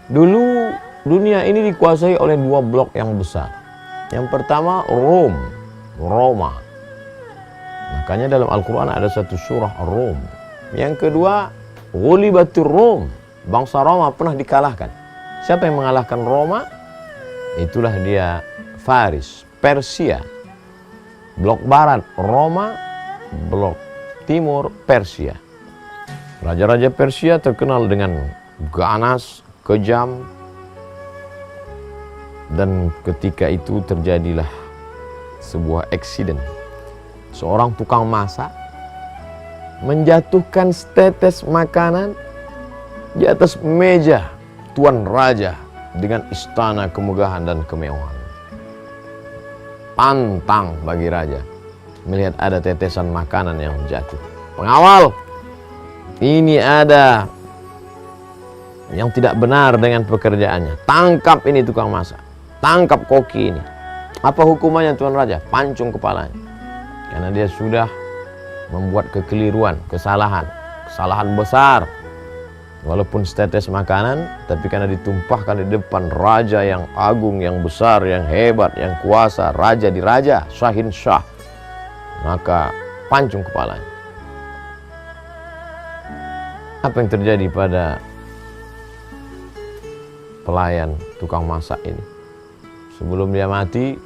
Dulu dunia ini dikuasai oleh dua blok yang besar. Yang pertama Roma. Makanya dalam Al-Quran ada satu surah Rom. Yang kedua Ghulibatir Rom. Bangsa Roma pernah dikalahkan. Siapa yang mengalahkan Roma? Itulah dia Faris, Persia. Blok barat Roma, blok timur Persia. Raja-raja Persia terkenal dengan ganas, kejam, dan ketika itu terjadilah sebuah eksiden. Seorang tukang masak menjatuhkan setetes makanan di atas meja tuan raja dengan istana kemegahan dan kemewahan. Pantang bagi raja melihat ada tetesan makanan yang jatuh. Pengawal, ini ada yang tidak benar dengan pekerjaannya. Tangkap ini tukang masak. Tangkap koki ini. Apa hukumannya tuan raja? Pancung kepalanya. Karena dia sudah membuat kekeliruan, kesalahan besar. Walaupun setetes makanan, tapi karena ditumpahkan di depan raja yang agung, yang besar, yang hebat, yang kuasa, raja di raja, Shahin Shah, maka pancung kepalanya. Apa yang terjadi pada pelayan tukang masak ini? Sebelum dia mati,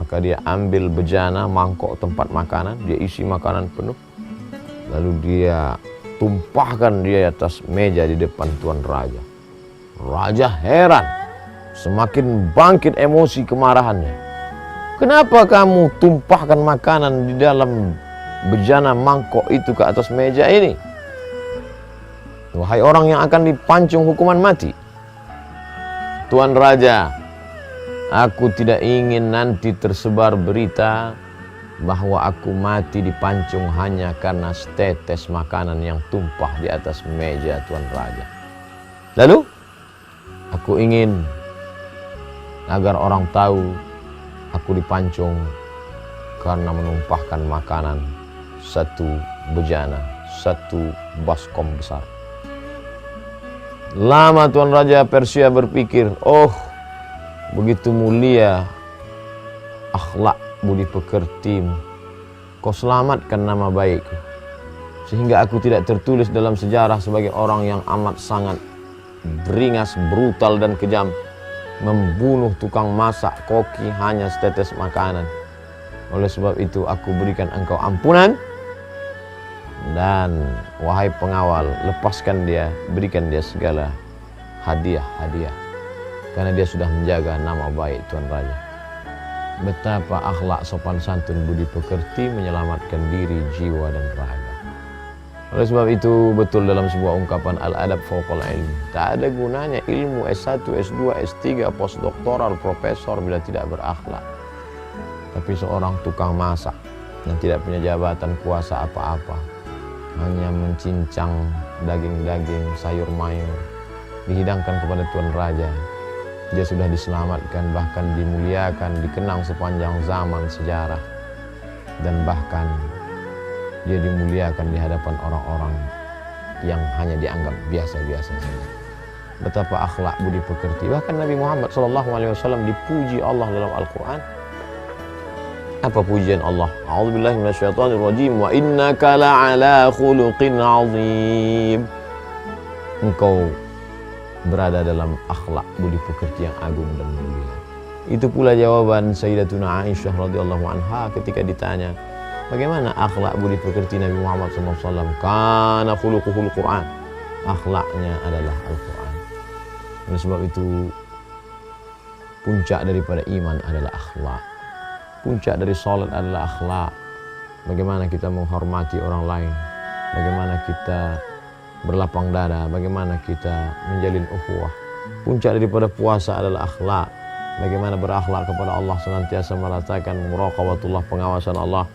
maka dia ambil bejana, mangkok tempat makanan, dia isi makanan penuh, lalu dia tumpahkan dia atas meja di depan tuan raja. Raja heran, semakin bangkit emosi kemarahannya. Kenapa kamu tumpahkan makanan di dalam bejana mangkok itu ke atas meja ini? Wahai orang yang akan dipancung hukuman mati. Tuan raja, aku tidak ingin nanti tersebar berita bahwa aku mati dipancung hanya karena setetes makanan yang tumpah di atas meja tuan raja. Lalu, aku ingin agar orang tahu aku dipancung karena menumpahkan makanan satu bejana, satu baskom besar. Lama tuan raja Persia berpikir, oh begitu mulia akhlak budi pekertimu, kau selamatkan nama baikku, sehingga aku tidak tertulis dalam sejarah sebagai orang yang amat sangat beringas, brutal dan kejam, membunuh tukang masak koki hanya setetes makanan. Oleh sebab itu aku berikan engkau ampunan, dan wahai pengawal, lepaskan dia, berikan dia segala hadiah-hadiah, karena dia sudah menjaga nama baik tuan raja. Betapa akhlak sopan santun budi pekerti menyelamatkan diri, jiwa dan raga. Oleh sebab itu betul dalam sebuah ungkapan al-adab fauqal ilmi, tak ada gunanya ilmu S1, S2, S3, postdoktoral, profesor bila tidak berakhlak. Tapi seorang tukang masak yang tidak punya jabatan kuasa apa-apa, hanya mencincang daging-daging, sayur mayur, dihidangkan kepada tuan raja, dia sudah diselamatkan, bahkan dimuliakan, dikenang sepanjang zaman sejarah, dan bahkan dia dimuliakan di hadapan orang-orang yang hanya dianggap biasa-biasa saja. Betapa akhlak budi pekerti. Bahkan Nabi Muhammad SAW dipuji Allah dalam Al-Quran. Apa pujian Allah? A'udzubillahi minasyaitonirrajim. Wa innaka la'ala khuluqin azim. Engkau berada dalam akhlak budi pekerti yang agung dan mulia. Itu pula jawaban Sayyidatuna Aisyah radhiyallahu anha ketika ditanya, bagaimana akhlak budi pekerti Nabi Muhammad SAW? Kana khuluquhul Quran. Akhlaknya adalah Al-Quran. Oleh sebab itu, puncak daripada iman adalah akhlak. Puncak dari salat adalah akhlak. Bagaimana kita menghormati orang lain, bagaimana kita berlapang dada, bagaimana kita menjalin ukhuwah. Puncak daripada puasa adalah akhlak. Bagaimana berakhlak kepada Allah, senantiasa merasakan muraqabatullah, pengawasan Allah.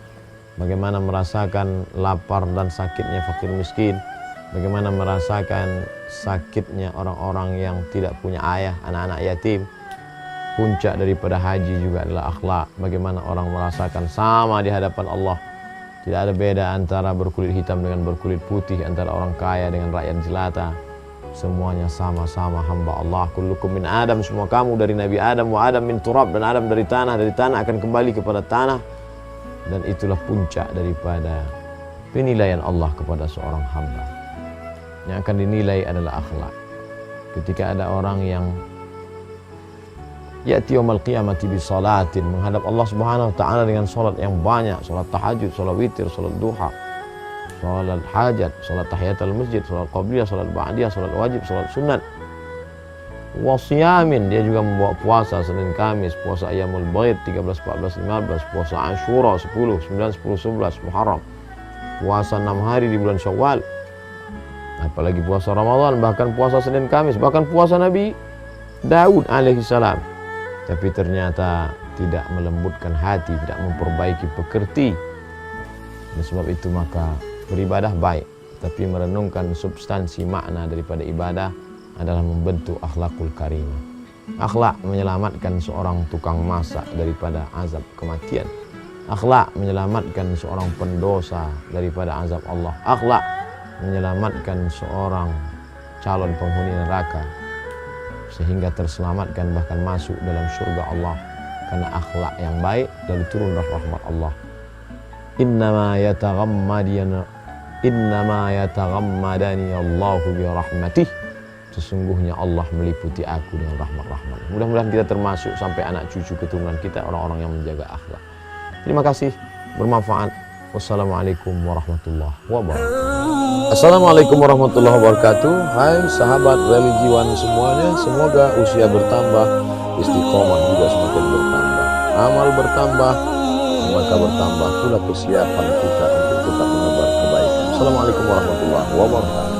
Bagaimana merasakan lapar dan sakitnya fakir miskin. Bagaimana merasakan sakitnya orang-orang yang tidak punya ayah, anak-anak yatim. Puncak daripada haji juga adalah akhlak. Bagaimana orang merasakan sama di hadapan Allah. Tidak ada beda antara berkulit hitam dengan berkulit putih, antara orang kaya dengan rakyat jelata. semuanya sama-sama hamba Allah. Kullukum min Adam, semua kamu dari Nabi Adam, wa Adam min turab, dan Adam dari tanah akan kembali kepada tanah. Dan itulah puncak daripada penilaian Allah kepada seorang hamba. Yang akan dinilai adalah akhlak. Ketika ada orang yang ya'ti yaumil qiyamati bi salatin, menghadap Allah Subhanahu wa taala dengan salat yang banyak, salat tahajud, salat witir, salat duha, salat hajat, salat tahiyatul masjid, salat qabliyah, salat ba'diyah, salat wajib, salat sunat. Wa siyamin, dia juga membawa puasa Senin Kamis, puasa Ayyamul Baid 13, 14, 15, puasa Asyura 10, 9, 10, 11 Muharram, puasa 6 hari di bulan Syawal, apalagi puasa Ramadan, bahkan puasa Senin Kamis, bahkan puasa Nabi Daud alaihi salam. Tapi ternyata tidak melembutkan hati, tidak memperbaiki pekerti. Dan sebab itu maka beribadah baik, tapi merenungkan substansi makna daripada ibadah adalah membentuk akhlakul karimah. Akhlak menyelamatkan seorang tukang masak daripada azab kematian. Akhlak menyelamatkan seorang pendosa daripada azab Allah. Akhlak menyelamatkan seorang calon penghuni neraka sehingga terselamatkan, bahkan masuk dalam surga Allah karena akhlak yang baik, lalu turun rahmat Allah. Innama yataghammadani Allahu bi rahmatih. Sesungguhnya Allah meliputi aku dengan rahmat-rahmat. Mudah-mudahan kita termasuk sampai anak cucu keturunan kita orang-orang yang menjaga akhlak. Terima kasih, bermanfaat. Wassalamualaikum warahmatullahi wabarakatuh. Assalamualaikum warahmatullahi wabarakatuh. Hai sahabat religiwan semuanya, semoga usia bertambah, istiqomah juga semakin bertambah, amal bertambah, maka bertambah pula kesiapan kita untuk tetap menebar kebaikan. Assalamualaikum warahmatullahi wabarakatuh.